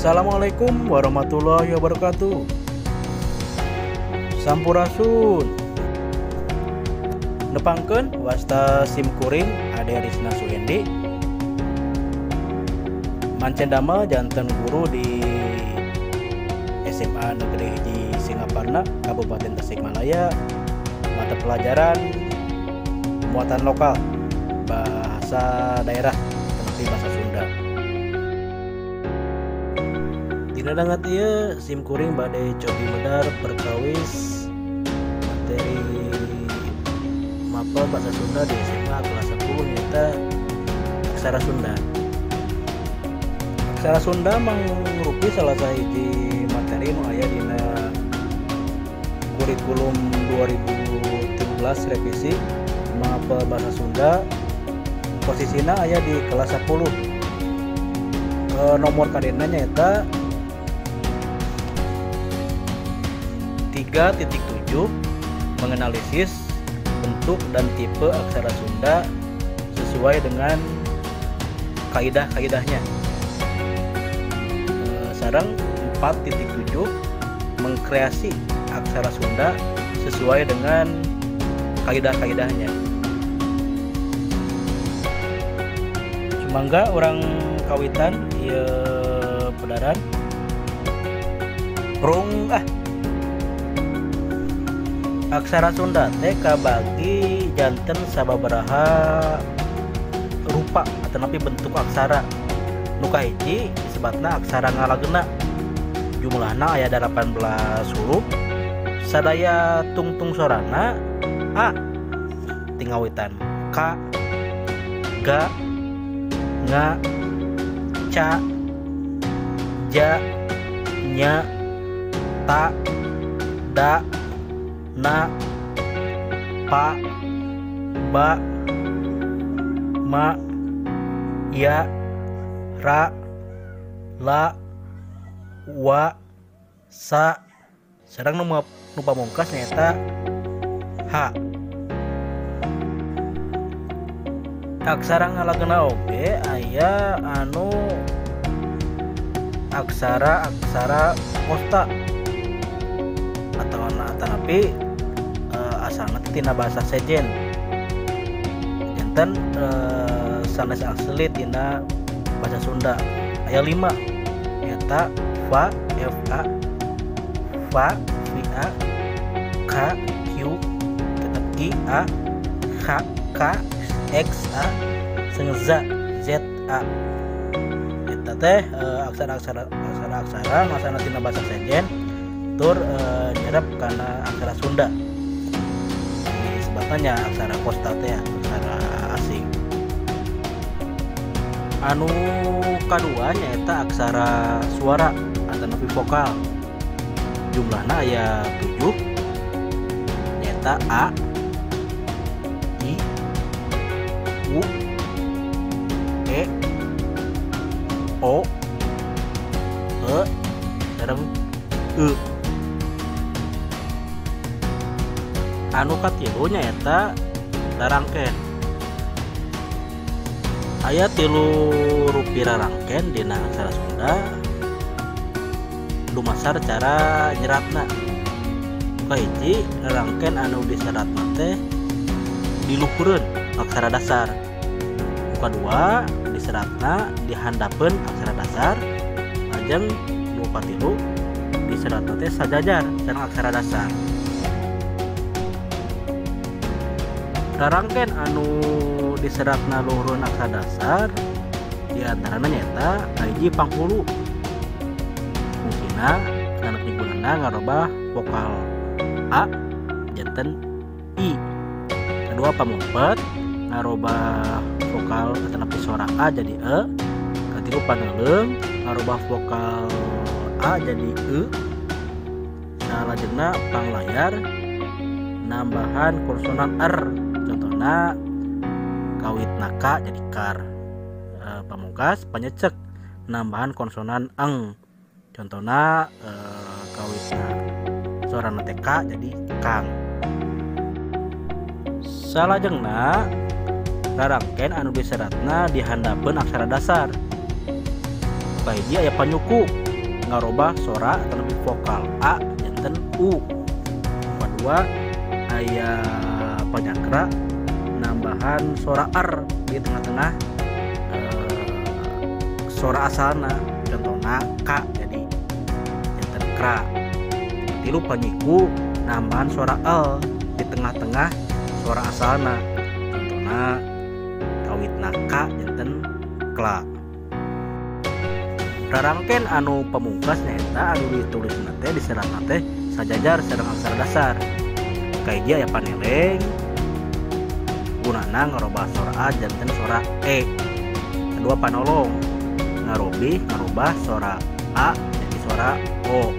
Assalamualaikum warahmatullahi wabarakatuh. Sampurasun. Nepangkeun wasta sim kuring Ade Risna Suhendi. Mancen damel janten guru di SMA Negeri di Singaparna, Kabupaten Tasikmalaya. Mata pelajaran muatan lokal, bahasa daerah, seperti bahasa Sunda. Dina dangat ieu sim kuring bade cobi medar perkawis materi mapel bahasa Sunda di SMA kelas 10 nyata aksara Sunda. Aksara Sunda mangrupi salah sahiji materi nu aya dina kurikulum 2017 revisi mapel bahasa Sunda. Posisina aya di kelas 10. Nomor kadena nyaeta 3.7 menganalisis bentuk dan tipe aksara Sunda sesuai dengan kaidah-kaidahnya. Sareng 4.7 mengkreasi aksara Sunda sesuai dengan kaidah-kaidahnya. Sumangga orang kawitan ieu pedaran rung aksara Sunda teh kabagi janten sababaraha rupa atau napi bentuk aksara. Nu kahiji disebutna aksara ngalageuna. Jumlahna aya 18 huruf. Sadaya tungtung sorana A tingawitan Ka, Ga, Nga, Ca, Ja, Nya, Ta, Da, Na, Pa, Ba, Ma, Ya, Ra, La, Wa, Sa. Sareng nu pamungkas nyaeta H. Aksara ngalageuna oge aya anu aksara kosta atau tanapi asalna tina bahasa sejen. Janten sanes asli tina bahasa Sunda aya 5 nyata fa, fa, fa, va, ka, q, tetep i, a, h, k, x, a, sengza, z, a. Eta teh aksara masana tina bahasa sejen tur nyerep karena aksara Sunda. Disebutnya aksara kosta teh aksara asing. Anu kadua nyaeta aksara suara atau napi vokal. Jumlahna aya 7 nyaeta A, I, U, E, O, E, sareng E. Anu katilu nyaeta rarangken. Aya 3 rupi rarangken dina aksara Sunda. Lumasar cara nyeratna. Kahiji rarangken anu diseratna teh diluhureun aksara dasar. Kadua diseratna dihandapeun aksara dasar. Lajeng nu katilu diseratna teh sajajar sareng aksara dasar. Rarangken anu diseratna luhureun aksara dasar diantarana nyaeta kahiji panghulu. Fungsina kana pigunana ngarobah vokal A janten I. Kedua pamupet ngarobah vokal atau napi suara A jadi E. Katilu paneuleuh ngarobah vokal A jadi E. Salajengna panglayar nambahan konsonan R. Contohna kawitna Ka jadi Kar. Pamungkas panyecek nambahan konsonan Eng. Contohna kawitna sorana teh Ka jadi Kang. Salajengna rarangken anu diseratna dihandapeun aksara dasar. Kahiji aya panyuku ngarobah sora atau napi vokal A janten U. Kedua aya panyakra nambahan sora R di tengah-tengah sora asalna, contohna K jadi janten kra. Tilu panyiku nambahan sora L di tengah-tengah sora asalna, contohna kawitna K janten kla. Rarangken anu pamungkas nyaeta anu ditulis nate di serat nate sajajar sareng aksara dasar. Kaiji aya paneleng gunana ngarobah sora A janten sora E. Kedua panolong ngarobah sora A jadi sora O.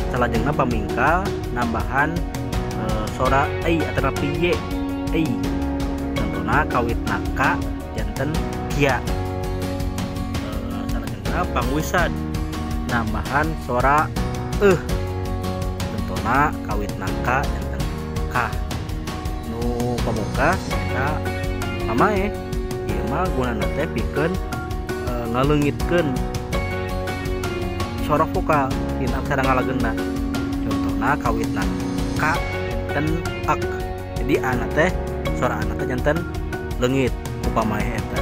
Salajengna pamingkal nambahan sora I atau napi Y I. Contohna kawitna K janten kia. Pangwisad nambahan sora contohna kawitna K janten K. Nu pamungkas eta mamae ieu mah gunana teh pikeun ngaleungitkeun sora vokal dina aksara ngalageunna, contohna kawitna K janten ak. Jadi ana teh sora ana teh janten leungit upamae eta.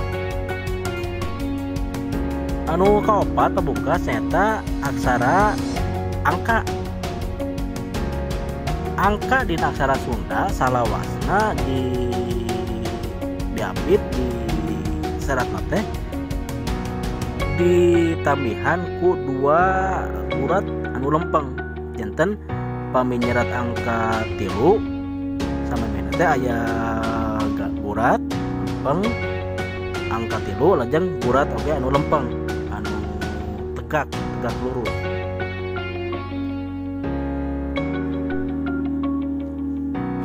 Anu kaopat pamungkas nyaeta aksara angka. Angka dina aksara Sunda salawasna diapit di serat teh ditambihan ku dua urat anu lempeng. Janten paminyerat angka 3 samemehna teh aya urat lempeng, angka 3 lajeng urat oge anu lempeng tegak lurus.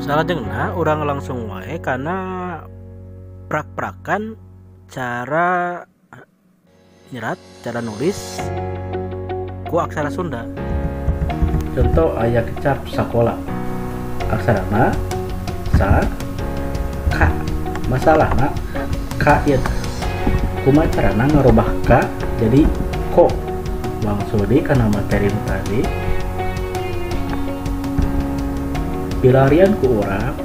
Salajengna urang langsung wae kana prak-prakan cara nyerat, cara nulis ku aksara Sunda. Contoh aya kecap sakola. Aksarana sa ka. Masalahna ka ieu kumaha carana ngarobah ka jadi ko. Maksudnya karena materi tadi pilarian ku urang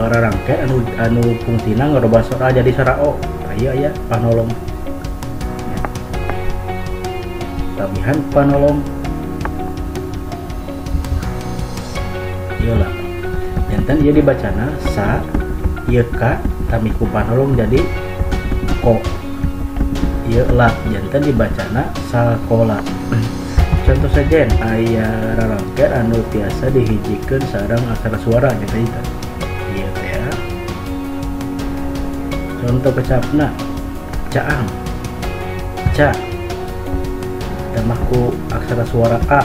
rarangke anu fungsina ngarobah sora jadi sora O. Aya panolong tambihan panolong iyalah janten ieu dibacana sa ieu ka tamih ku panolong jadi ko. Ieu lah janten dibacana sakola. Contoh saja aya rarangke anu tiasa dihijikeun sareng aksara suara gitu eta. Ieu teh ya. Contoh kecapna caang. Ca tambah ku aksara suara A,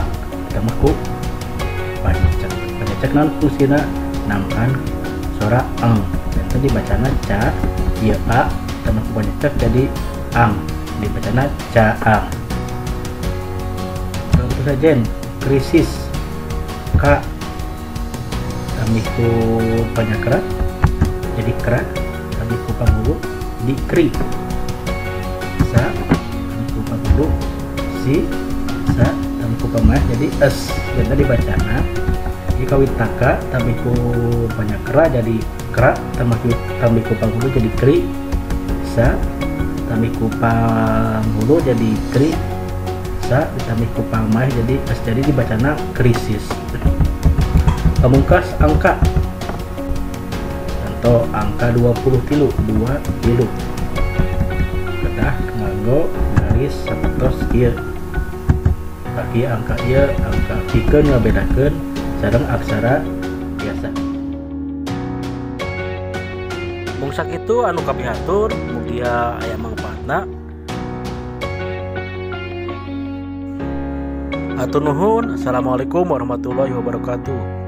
tambah ku panyecek. Panyecek naon fungsina nambahan suara ang. Janten dibacana ca, ieu A tambah ku panyecek jadi ang. Dibacana caang. Contoh saja krisis K tambih ku panyakra jadi kra, tambih ku panghulu di kri. Sa tambih ku panghulu si, sa tambih ku pamah jadi es. Dan tadi bacana jika kawitna K tambih ku panyakra jadi kra, tambih ku panghulu jadi kri. Sa tambih ku panghulu jadi kri, sa tambih ku pamah jadi es. Jadi dibacana krisis. Pamungkas angka. Contoh angka 23 2 kedah nganggo garis sapertos ieu. Bagi angka ieu angka pikeun ngabedakeun sareng aksara biasa. Mungsak itu anu kapihatur mugia aya mangpaatna. Hatur nuhun. Assalamualaikum warahmatullahi wabarakatuh.